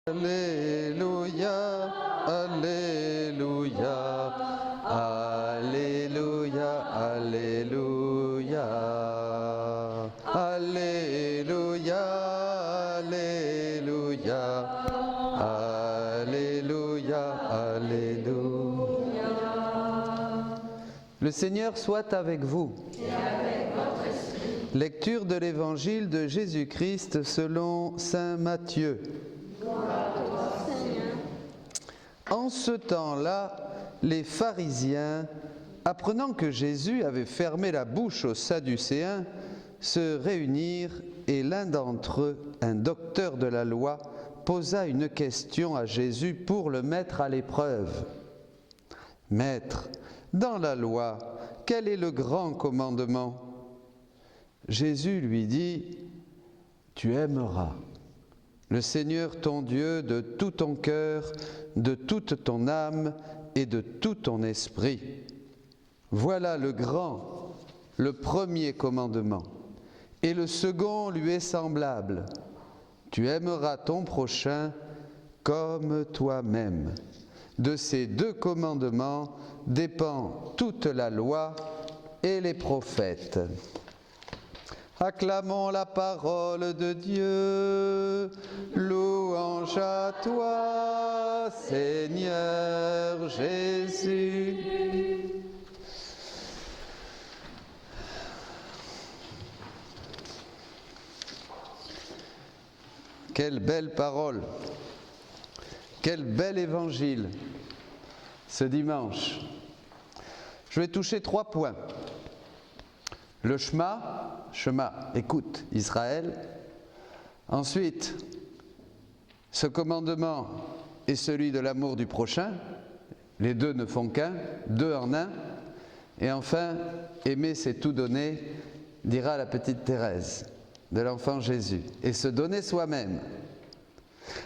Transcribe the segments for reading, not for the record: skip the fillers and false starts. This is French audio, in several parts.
Alléluia, Alléluia, Alléluia, Alléluia, Alléluia, Alléluia, Alléluia, Alléluia. Le Seigneur soit avec vous. Et avec votre esprit. Lecture de l'Évangile de Jésus-Christ selon saint Matthieu. En ce temps-là, les pharisiens, apprenant que Jésus avait fermé la bouche aux Sadducéens, se réunirent et l'un d'entre eux, un docteur de la loi, posa une question à Jésus pour le mettre à l'épreuve. « Maître, dans la loi, quel est le grand commandement ?» Jésus lui dit « Tu aimeras le Seigneur ton Dieu de tout ton cœur, de toute ton âme et de tout ton esprit. Voilà le grand, le premier commandement. Et le second lui est semblable. Tu aimeras ton prochain comme toi-même. De ces deux commandements dépend toute la loi et les prophètes. » Acclamons la parole de Dieu, louange à toi, Seigneur Jésus. Quelle belle parole, quel bel évangile ce dimanche. Je vais toucher 3 points. Le Shema, écoute Israël. Ensuite, ce commandement est celui de l'amour du prochain. Les deux ne font qu'un, 2 en 1. Et enfin, aimer c'est tout donner, dira la petite Thérèse de l'enfant Jésus. Et se donner soi-même.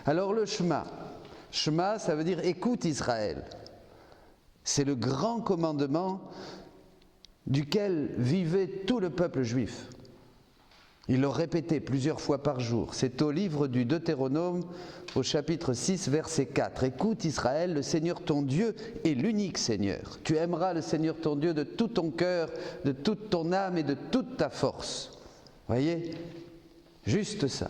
Alors le Shema, ça veut dire écoute Israël. C'est le grand commandement duquel vivait tout le peuple juif. Il le répétait plusieurs fois par jour. C'est au livre du Deutéronome, au chapitre 6, verset 4. « Écoute Israël, le Seigneur ton Dieu est l'unique Seigneur. Tu aimeras le Seigneur ton Dieu de tout ton cœur, de toute ton âme et de toute ta force. » Voyez, juste ça.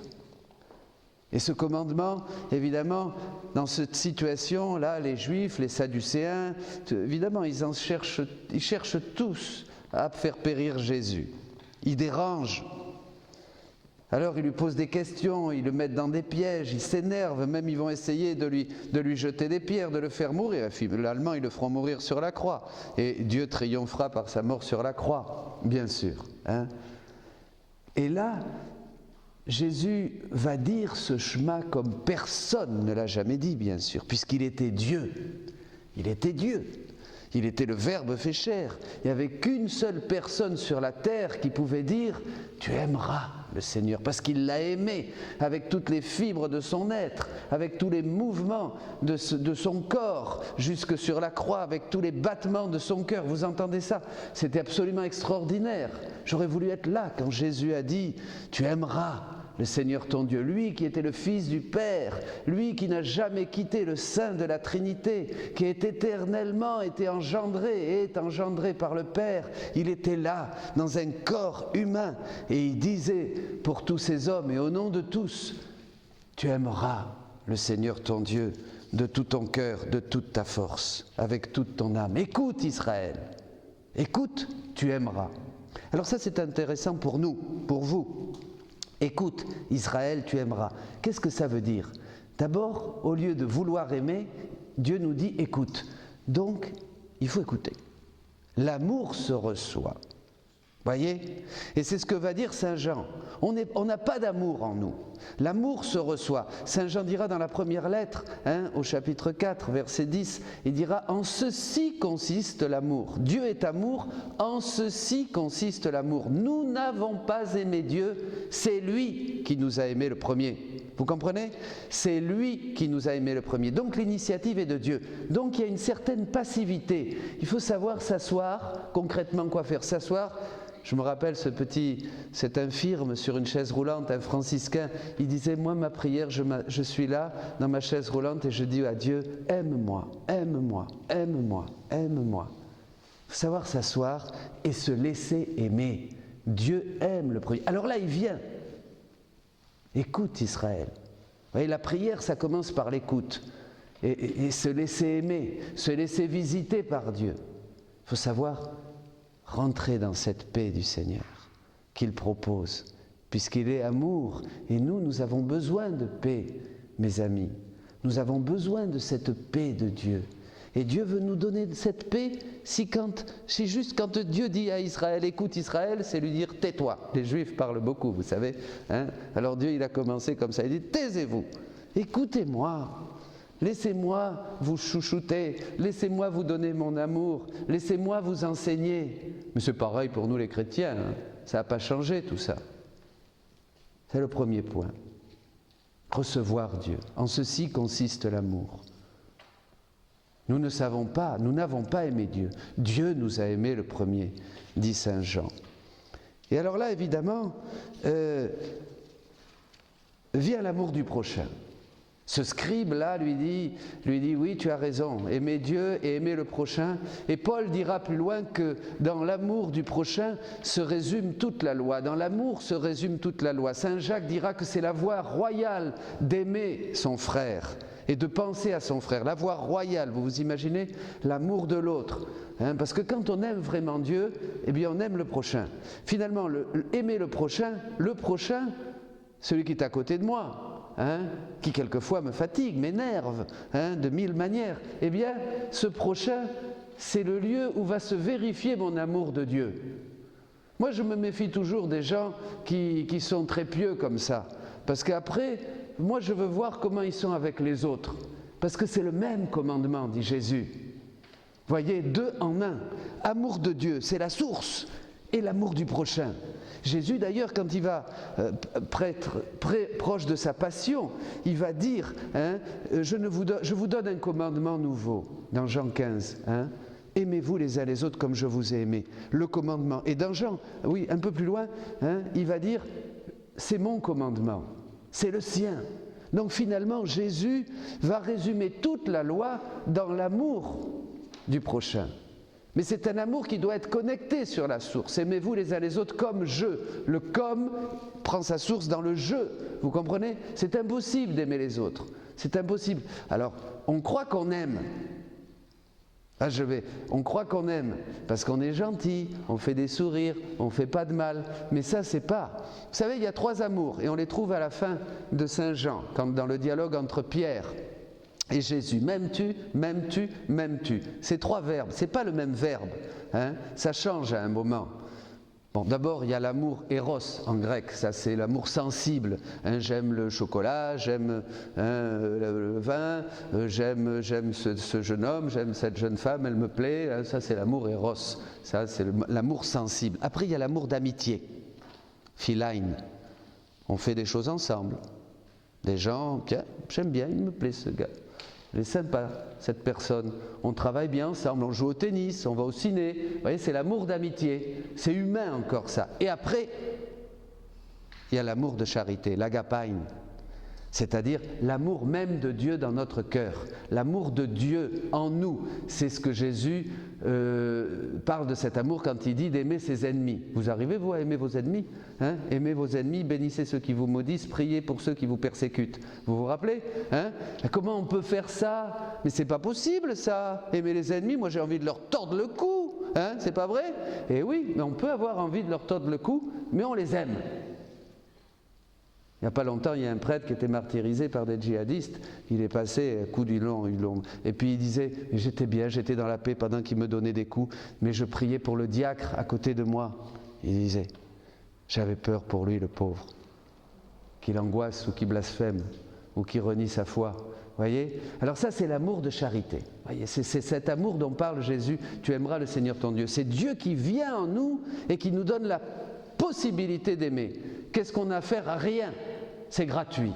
Et ce commandement, évidemment, dans cette situation-là, les Juifs, les Sadducéens, évidemment, ils cherchent tous à faire périr Jésus. Ils dérangent. Alors ils lui posent des questions, ils le mettent dans des pièges, ils s'énervent, même ils vont essayer de lui jeter des pierres, de le faire mourir. Finalement, ils le feront mourir sur la croix. Et Dieu triomphera par sa mort sur la croix, bien sûr. Hein ? Et là, Jésus va dire ce Shema comme personne ne l'a jamais dit, bien sûr, puisqu'il était Dieu. Il était Dieu. Il était le Verbe fait chair. Il n'y avait qu'une seule personne sur la terre qui pouvait dire « Tu aimeras le Seigneur » parce qu'il l'a aimé avec toutes les fibres de son être, avec tous les mouvements de son corps, jusque sur la croix, avec tous les battements de son cœur. Vous entendez ça? C'était absolument extraordinaire. J'aurais voulu être là quand Jésus a dit « Tu aimeras » le Seigneur ton Dieu, lui qui était le Fils du Père, lui qui n'a jamais quitté le sein de la Trinité, qui est éternellement été engendré et est engendré par le Père, il était là, dans un corps humain, et il disait pour tous ces hommes et au nom de tous, tu aimeras le Seigneur ton Dieu de tout ton cœur, de toute ta force, avec toute ton âme. Écoute Israël, écoute, tu aimeras. Alors ça c'est intéressant pour nous, pour vous. Écoute, Israël, tu aimeras. Qu'est-ce que ça veut dire? D'abord, au lieu de vouloir aimer, Dieu nous dit écoute. Donc, il faut écouter. L'amour se reçoit. Voyez? Et c'est ce que va dire Saint Jean. On n'a pas d'amour en nous. L'amour se reçoit. Saint Jean dira dans la première lettre, au chapitre 4, verset 10, il dira « En ceci consiste l'amour. Dieu est amour, en ceci consiste l'amour. Nous n'avons pas aimé Dieu, c'est lui qui nous a aimés le premier. » Vous comprenez? C'est lui qui nous a aimés le premier. Donc l'initiative est de Dieu. Donc il y a une certaine passivité. Il faut savoir s'asseoir, concrètement quoi faire? S'asseoir Je me rappelle cet infirme sur une chaise roulante, un franciscain, il disait, moi ma prière, je suis là dans ma chaise roulante et je dis à Dieu, aime-moi, aime-moi, aime-moi, aime-moi. Il faut savoir s'asseoir et se laisser aimer. Dieu aime le premier. Alors là, il vient. Écoute Israël. Vous voyez, la prière, ça commence par l'écoute. Et se laisser aimer, se laisser visiter par Dieu. Il faut savoir rentrer dans cette paix du Seigneur qu'il propose, puisqu'il est amour. Et nous avons besoin de paix, mes amis. Nous avons besoin de cette paix de Dieu. Et Dieu veut nous donner cette paix si juste quand Dieu dit à Israël, écoute Israël, c'est lui dire tais-toi. Les Juifs parlent beaucoup, vous savez. Hein? Alors Dieu, il a commencé comme ça, il dit taisez-vous, écoutez-moi. Laissez-moi vous chouchouter, laissez-moi vous donner mon amour, laissez-moi vous enseigner. Mais c'est pareil pour nous les chrétiens, hein. Ça n'a pas changé tout ça. C'est le premier point. Recevoir Dieu. En ceci consiste l'amour. Nous n'avons pas aimé Dieu. Dieu nous a aimés le premier, dit saint Jean. Et alors là, évidemment, vient l'amour du prochain. Ce scribe-là lui dit, oui, tu as raison, aimer Dieu et aimer le prochain. Et Paul dira plus loin que dans l'amour du prochain se résume toute la loi. Dans l'amour se résume toute la loi. Saint Jacques dira que c'est la voie royale d'aimer son frère et de penser à son frère. La voie royale, vous vous imaginez l'amour de l'autre. Hein, parce que quand on aime vraiment Dieu, eh bien on aime le prochain. Finalement, aimer le prochain, celui qui est à côté de moi, hein, qui quelquefois me fatigue, m'énerve, hein, de mille manières, eh bien, ce prochain, c'est le lieu où va se vérifier mon amour de Dieu. Moi, je me méfie toujours des gens qui sont très pieux comme ça, parce qu'après, moi, je veux voir comment ils sont avec les autres, parce que c'est le même commandement, dit Jésus. Voyez, 2 en 1. Amour de Dieu, c'est la source, et l'amour du prochain. Jésus d'ailleurs, quand il va proche de sa passion, il va dire, hein, je vous donne un commandement nouveau, dans Jean 15, hein, aimez-vous les uns les autres comme je vous ai aimé, le commandement. Et dans Jean, oui, un peu plus loin, hein, il va dire, c'est mon commandement, c'est le sien. Donc finalement, Jésus va résumer toute la loi dans l'amour du prochain. Mais c'est un amour qui doit être connecté sur la source. Aimez-vous les uns les autres comme je. Le comme prend sa source dans le je. Vous comprenez? C'est impossible d'aimer les autres. C'est impossible. Alors, on croit qu'on aime. On croit qu'on aime parce qu'on est gentil, on fait des sourires, on ne fait pas de mal. Mais ça, c'est pas. Vous savez, il y a 3 amours et on les trouve à la fin de Saint Jean, comme dans le dialogue entre Pierre et Jésus. M'aimes-tu, m'aimes-tu, m'aimes-tu. C'est 3 verbes, c'est pas le même verbe, hein, ça change à un moment. Bon, d'abord, il y a l'amour éros en grec, ça c'est l'amour sensible. Hein, j'aime le chocolat, j'aime le vin, j'aime ce jeune homme, j'aime cette jeune femme, elle me plaît, hein, ça c'est l'amour éros, ça c'est l'amour sensible. Après, il y a l'amour d'amitié, philein. On fait des choses ensemble. Des gens, tiens, j'aime bien, il me plaît ce gars. Il est sympa, cette personne. On travaille bien ensemble, on joue au tennis, on va au ciné. Vous voyez, c'est l'amour d'amitié. C'est humain encore ça. Et après, il y a l'amour de charité, l'agapein. C'est-à-dire l'amour même de Dieu dans notre cœur. L'amour de Dieu en nous. C'est ce que Jésus parle de cet amour quand il dit d'aimer ses ennemis. Vous arrivez, vous, à aimer vos ennemis, hein? Aimez vos ennemis, bénissez ceux qui vous maudissent, priez pour ceux qui vous persécutent. Vous vous rappelez, hein? Comment on peut faire ça? Mais c'est pas possible ça, aimer les ennemis. Moi j'ai envie de leur tordre le cou, hein? C'est pas vrai? Et oui, mais on peut avoir envie de leur tordre le cou, mais on les aime. Il n'y a pas longtemps, il y a un prêtre qui était martyrisé par des djihadistes. Il est passé à coup du long. Et puis il disait, j'étais bien, j'étais dans la paix pendant qu'il me donnait des coups, mais je priais pour le diacre à côté de moi. Il disait, j'avais peur pour lui, le pauvre, qu'il angoisse ou qu'il blasphème ou qu'il renie sa foi. Voyez? Alors ça, c'est l'amour de charité. Voyez, c'est cet amour dont parle Jésus. Tu aimeras le Seigneur ton Dieu. C'est Dieu qui vient en nous et qui nous donne la possibilité d'aimer. Qu'est-ce qu'on a à faire? Rien. C'est gratuit.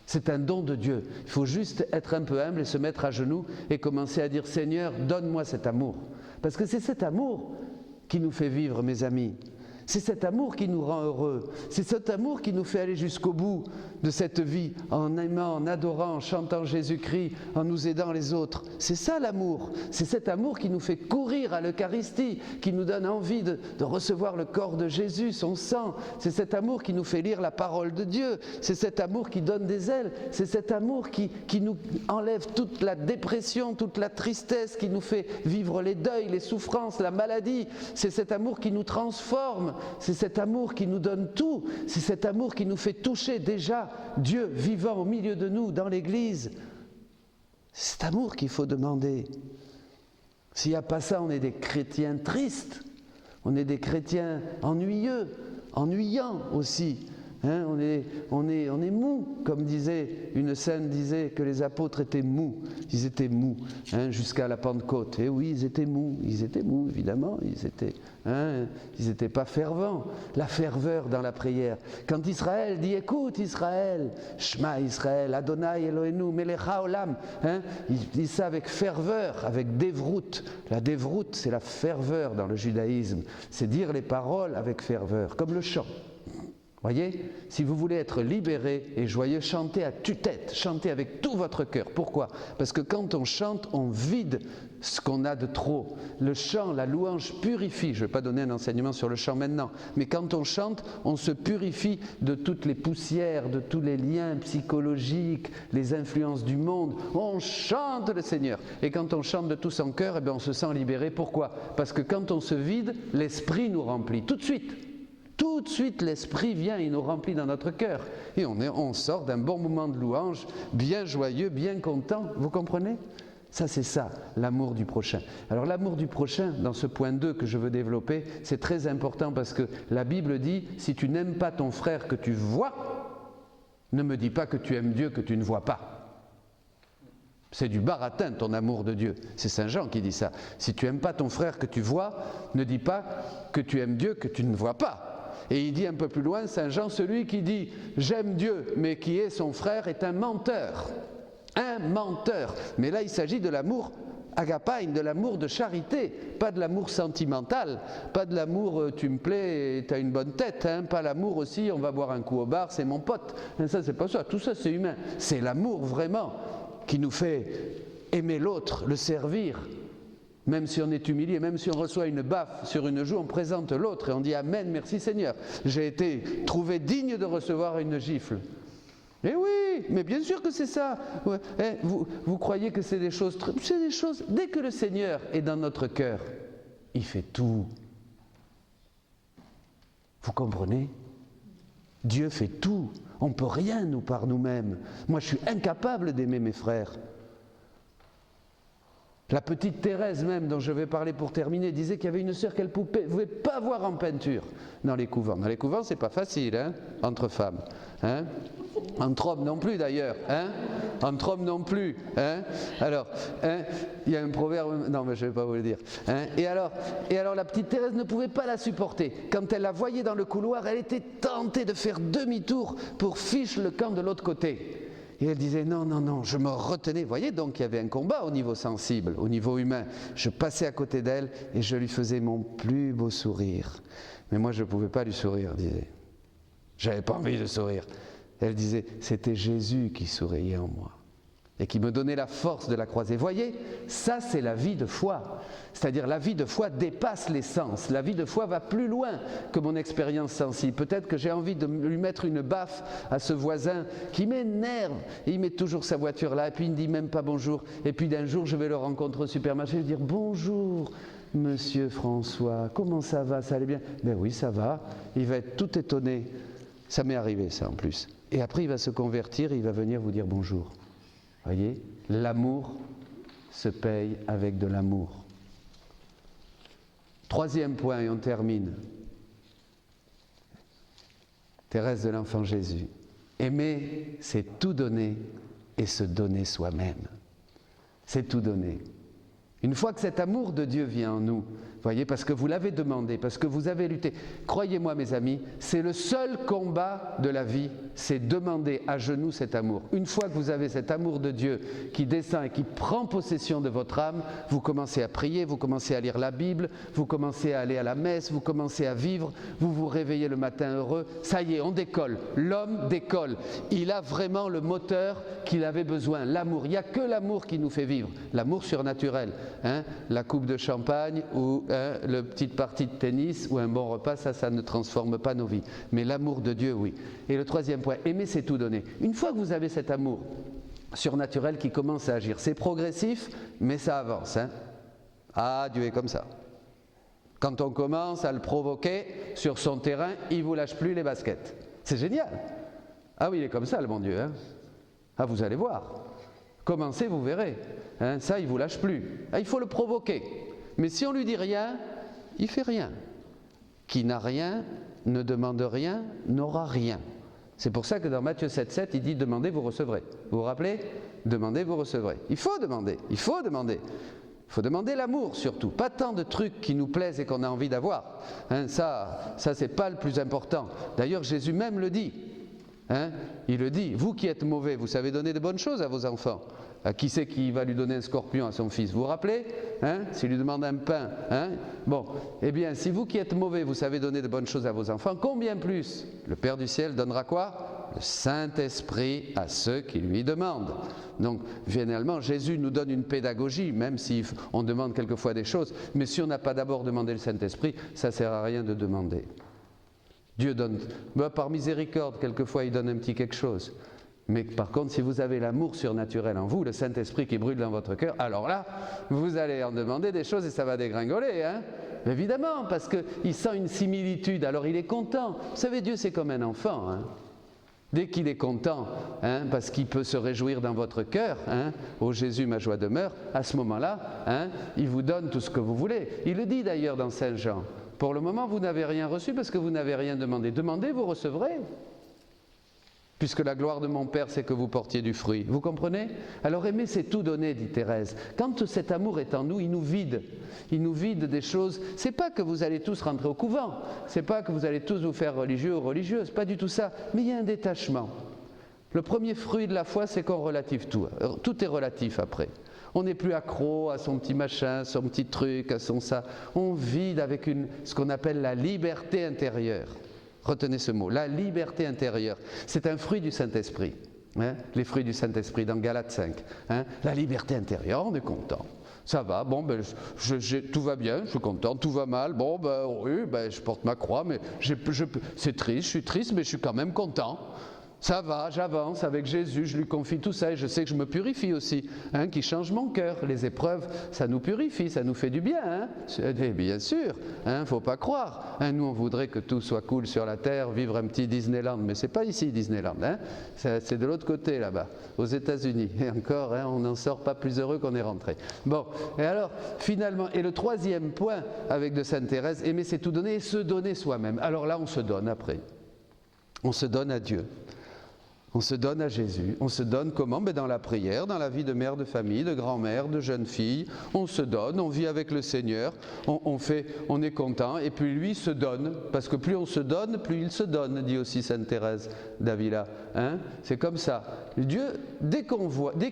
C'est un don de Dieu. Il faut juste être un peu humble et se mettre à genoux et commencer à dire, Seigneur, donne-moi cet amour. Parce que c'est cet amour qui nous fait vivre, mes amis. C'est cet amour qui nous rend heureux. C'est cet amour qui nous fait aller jusqu'au bout de cette vie, en aimant, en adorant, en chantant Jésus-Christ, en nous aidant les autres. C'est ça l'amour. C'est cet amour qui nous fait courir à l'Eucharistie, qui nous donne envie de recevoir le corps de Jésus, son sang. C'est cet amour qui nous fait lire la parole de Dieu. C'est cet amour qui donne des ailes. C'est cet amour qui nous enlève toute la dépression, toute la tristesse, qui nous fait vivre les deuils, les souffrances, la maladie. C'est cet amour qui nous transforme. C'est cet amour qui nous donne tout. C'est cet amour qui nous fait toucher déjà Dieu vivant au milieu de nous, dans l'Église. C'est cet amour qu'il faut demander. S'il n'y a pas ça, on est des chrétiens tristes. On est des chrétiens ennuyeux, ennuyants aussi. Hein, on est mou, comme disait une sainte disait que les apôtres étaient mous. Ils étaient mous, hein, jusqu'à la Pentecôte. Et oui, ils étaient mous, évidemment. Ils étaient pas fervents. La ferveur dans la prière. Quand Israël dit écoute Israël, Shema Israël, Adonai Eloheinu, Melech haolam, hein, il dit ça avec ferveur, avec dévroute. La dévroute, c'est la ferveur dans le judaïsme. C'est dire les paroles avec ferveur, comme le chant. Voyez, si vous voulez être libéré et joyeux, chantez à tue-tête, chantez avec tout votre cœur. Pourquoi ? Parce que quand on chante, on vide ce qu'on a de trop. Le chant, la louange purifie. Je ne vais pas donner un enseignement sur le chant maintenant, mais quand on chante, on se purifie de toutes les poussières, de tous les liens psychologiques, les influences du monde. On chante le Seigneur. Et quand on chante de tout son cœur, eh bien on se sent libéré. Pourquoi ? Parce que quand on se vide, l'Esprit nous remplit tout de suite. Tout de suite, l'Esprit vient, il nous remplit dans notre cœur. Et on sort d'un bon moment de louange, bien joyeux, bien content. Vous comprenez ? Ça, c'est ça, l'amour du prochain. Alors l'amour du prochain, dans ce point 2 que je veux développer, c'est très important parce que la Bible dit, si tu n'aimes pas ton frère que tu vois, ne me dis pas que tu aimes Dieu que tu ne vois pas. C'est du baratin, ton amour de Dieu. C'est Saint Jean qui dit ça. Si tu n'aimes pas ton frère que tu vois, ne dis pas que tu aimes Dieu que tu ne vois pas. Et il dit un peu plus loin, Saint Jean, celui qui dit « j'aime Dieu » mais qui est son frère est un menteur. Un menteur. Mais là, il s'agit de l'amour agapain, de l'amour de charité, pas de l'amour sentimental, pas de l'amour tu me plais et tu as une bonne tête, hein, pas l'amour aussi on va boire un coup au bar, c'est mon pote. Ça, c'est pas ça. Tout ça, c'est humain. C'est l'amour vraiment qui nous fait aimer l'autre, le servir. Même si on est humilié, même si on reçoit une baffe sur une joue, on présente l'autre et on dit « Amen, merci Seigneur, j'ai été trouvé digne de recevoir une gifle ». Eh oui, mais bien sûr que c'est ça. Ouais. Vous croyez que c'est des choses... C'est des choses... Dès que le Seigneur est dans notre cœur, il fait tout. Vous comprenez ? Dieu fait tout. On ne peut rien, nous, par nous-mêmes. Moi, je suis incapable d'aimer mes frères. La petite Thérèse même, dont je vais parler pour terminer, disait qu'il y avait une sœur qu'elle ne pouvait pas voir en peinture dans les couvents. Dans les couvents, c'est pas facile, hein, entre femmes. Hein, entre hommes non plus d'ailleurs. Hein, entre hommes non plus. Hein. Alors, hein, il y a un proverbe... Non, mais je ne vais pas vous le dire. Hein. Et alors, la petite Thérèse ne pouvait pas la supporter. Quand elle la voyait dans le couloir, elle était tentée de faire demi-tour pour fiche le camp de l'autre côté. Et elle disait non, non, non, je me retenais. Vous voyez, donc il y avait un combat au niveau sensible, au niveau humain. Je passais à côté d'elle et je lui faisais mon plus beau sourire. Mais moi, je ne pouvais pas lui sourire, elle disait. Je n'avais pas envie de sourire. Elle disait, c'était Jésus qui souriait en moi et qui me donnait la force de la croiser. Vous voyez, ça c'est la vie de foi. C'est-à-dire la vie de foi dépasse les sens. La vie de foi va plus loin que mon expérience sensible. Peut-être que j'ai envie de lui mettre une baffe à ce voisin qui m'énerve. Et il met toujours sa voiture là et puis il ne dit même pas bonjour. Et puis d'un jour je vais le rencontrer au supermarché et lui dire bonjour monsieur François, comment ça va, ça allait bien? Ben oui, ça va. Il va être tout étonné. Ça m'est arrivé ça en plus. Et après il va se convertir et il va venir vous dire bonjour. Voyez, l'amour se paye avec de l'amour. Troisième point, et on termine. Thérèse de l'Enfant Jésus. Aimer, c'est tout donner et se donner soi-même. C'est tout donner. Une fois que cet amour de Dieu vient en nous, voyez, parce que vous l'avez demandé, parce que vous avez lutté. Croyez-moi mes amis, c'est le seul combat de la vie, c'est demander à genoux cet amour. Une fois que vous avez cet amour de Dieu qui descend et qui prend possession de votre âme, vous commencez à prier, vous commencez à lire la Bible, vous commencez à aller à la messe, vous commencez à vivre, vous vous réveillez le matin heureux. Ça y est, on décolle. L'homme décolle. Il a vraiment le moteur qu'il avait besoin, l'amour. Il n'y a que l'amour qui nous fait vivre, l'amour surnaturel. La coupe de champagne ou le petite partie de tennis ou un bon repas, ça ne transforme pas nos vies. Mais l'amour de Dieu, oui. Et le troisième point, aimer c'est tout donner. Une fois que vous avez cet amour surnaturel qui commence à agir, c'est progressif, mais ça avance. Ah, Dieu est comme ça. Quand on commence à le provoquer sur son terrain, il ne vous lâche plus les baskets. C'est génial. Ah oui, il est comme ça, le bon Dieu. Ah, vous allez voir. Commencez, vous verrez. Ça, il ne vous lâche plus. Ah, il faut le provoquer. Mais si on ne lui dit rien, il ne fait rien. Qui n'a rien, ne demande rien, n'aura rien. C'est pour ça que dans Matthieu 7,7, il dit « Demandez, vous recevrez ». Vous vous rappelez ? Demandez, vous recevrez. Il faut demander, il faut demander. Il faut demander l'amour surtout, pas tant de trucs qui nous plaisent et qu'on a envie d'avoir. Ça c'est pas le plus important. D'ailleurs, Jésus même le dit. Il le dit, vous qui êtes mauvais, vous savez donner de bonnes choses à vos enfants. Qui c'est qui va lui donner un scorpion à son fils? Vous vous rappelez? S'il lui demande un pain. Bon, eh bien, si vous qui êtes mauvais, vous savez donner de bonnes choses à vos enfants, combien plus le Père du ciel donnera quoi? Le Saint-Esprit à ceux qui lui demandent. Donc, finalement, Jésus nous donne une pédagogie, même si on demande quelquefois des choses, mais si on n'a pas d'abord demandé le Saint-Esprit, ça ne sert à rien de demander. Dieu donne, par miséricorde, quelquefois il donne un petit quelque chose. Mais par contre, si vous avez l'amour surnaturel en vous, le Saint-Esprit qui brûle dans votre cœur, alors là, vous allez en demander des choses et ça va dégringoler. Évidemment, parce qu'il sent une similitude, alors il est content. Vous savez, Dieu c'est comme un enfant. Dès qu'il est content, parce qu'il peut se réjouir dans votre cœur, ô Jésus, ma joie demeure, à ce moment-là, il vous donne tout ce que vous voulez. Il le dit d'ailleurs dans Saint Jean. Pour le moment, vous n'avez rien reçu parce que vous n'avez rien demandé. Demandez, vous recevrez. Puisque la gloire de mon Père, c'est que vous portiez du fruit. Vous comprenez? Alors aimer, c'est tout donner, dit Thérèse. Quand cet amour est en nous, il nous vide. Il nous vide des choses. C'est pas que vous allez tous rentrer au couvent. C'est pas que vous allez tous vous faire religieux ou religieuses. Pas du tout ça. Mais il y a un détachement. Le premier fruit de la foi, c'est qu'on relative tout. Tout est relatif après. On n'est plus accro à son petit machin, son petit truc, à son ça. On vit avec ce qu'on appelle la liberté intérieure. Retenez ce mot, la liberté intérieure. C'est un fruit du Saint-Esprit. Les fruits du Saint-Esprit dans Galates 5. La liberté intérieure, on est content. Ça va, bon, tout va bien, je suis content, tout va mal, bon, oui, je porte ma croix, mais c'est triste, je suis triste, mais je suis quand même content. Ça va, j'avance avec Jésus, je lui confie tout ça et je sais que je me purifie aussi, qui change mon cœur. Les épreuves, ça nous purifie, ça nous fait du bien, bien sûr, faut pas croire. Nous, on voudrait que tout soit cool sur la terre, vivre un petit Disneyland, mais c'est pas ici Disneyland, c'est de l'autre côté là-bas, aux États-Unis. Et encore, on n'en sort pas plus heureux qu'on est rentré. Bon, et alors, finalement, et le troisième point avec de Sainte Thérèse, aimer c'est tout donner et se donner soi-même. Alors là, on se donne après. On se donne à Dieu. On se donne à Jésus. On se donne comment? Dans la prière, dans la vie de mère de famille, de grand-mère, de jeune fille. On se donne, on vit avec le Seigneur, on est content, et puis lui se donne, parce que plus on se donne, plus il se donne, dit aussi Sainte Thérèse d'Avila. C'est comme ça. Dieu, dès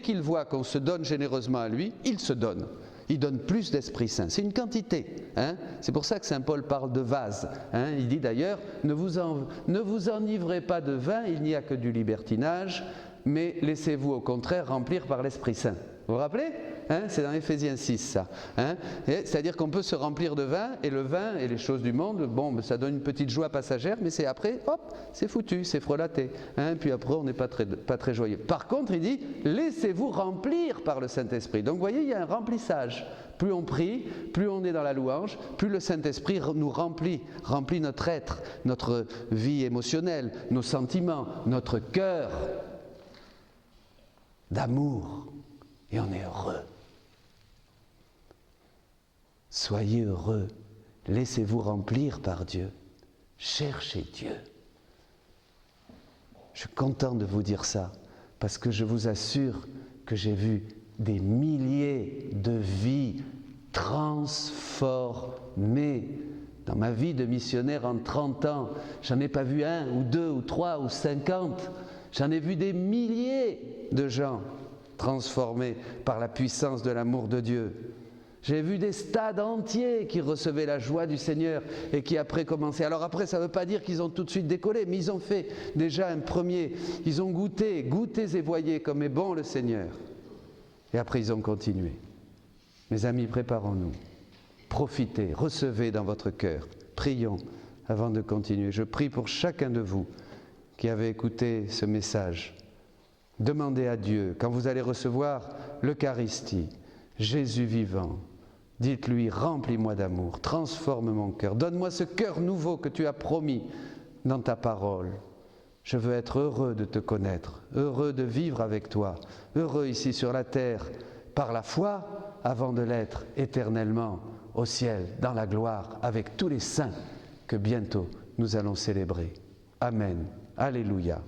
qu'il voit qu'on se donne généreusement à lui, il se donne. Il donne plus d'Esprit Saint. C'est une quantité. C'est pour ça que Saint Paul parle de vase. Il dit d'ailleurs, ne vous enivrez pas de vin, il n'y a que du libertinage, mais laissez-vous au contraire remplir par l'Esprit Saint. Vous vous rappelez? C'est dans Éphésiens 6 ça. C'est-à-dire qu'on peut se remplir de vin, et le vin et les choses du monde, ça donne une petite joie passagère, mais c'est après, hop, c'est foutu, c'est frelaté. Puis après, on n'est pas très joyeux. Par contre, il dit, laissez-vous remplir par le Saint-Esprit. Donc vous voyez, il y a un remplissage. Plus on prie, plus on est dans la louange, plus le Saint-Esprit nous remplit notre être, notre vie émotionnelle, nos sentiments, notre cœur d'amour. Et on est heureux. Soyez heureux, laissez-vous remplir par Dieu, cherchez Dieu. Je suis content de vous dire ça, parce que je vous assure que j'ai vu des milliers de vies transformés. Dans ma vie de missionnaire en 30 ans, j'en ai pas vu 1 ou 2 ou 3 ou 50. J'en ai vu des milliers de gens transformés par la puissance de l'amour de Dieu. J'ai vu des stades entiers qui recevaient la joie du Seigneur et qui après commençaient. Alors après, ça ne veut pas dire qu'ils ont tout de suite décollé, mais ils ont fait déjà un premier. Ils ont goûté et voyez comme est bon le Seigneur. Et après, ils ont continué. Mes amis, préparons-nous. Profitez, recevez dans votre cœur. Prions avant de continuer. Je prie pour chacun de vous qui avez écouté ce message. Demandez à Dieu, quand vous allez recevoir l'Eucharistie, Jésus vivant, dites-lui, remplis-moi d'amour, transforme mon cœur, donne-moi ce cœur nouveau que tu as promis dans ta parole. Je veux être heureux de te connaître, heureux de vivre avec toi, heureux ici sur la terre, par la foi, avant de l'être éternellement au ciel, dans la gloire, avec tous les saints que bientôt nous allons célébrer. Amen. Alléluia.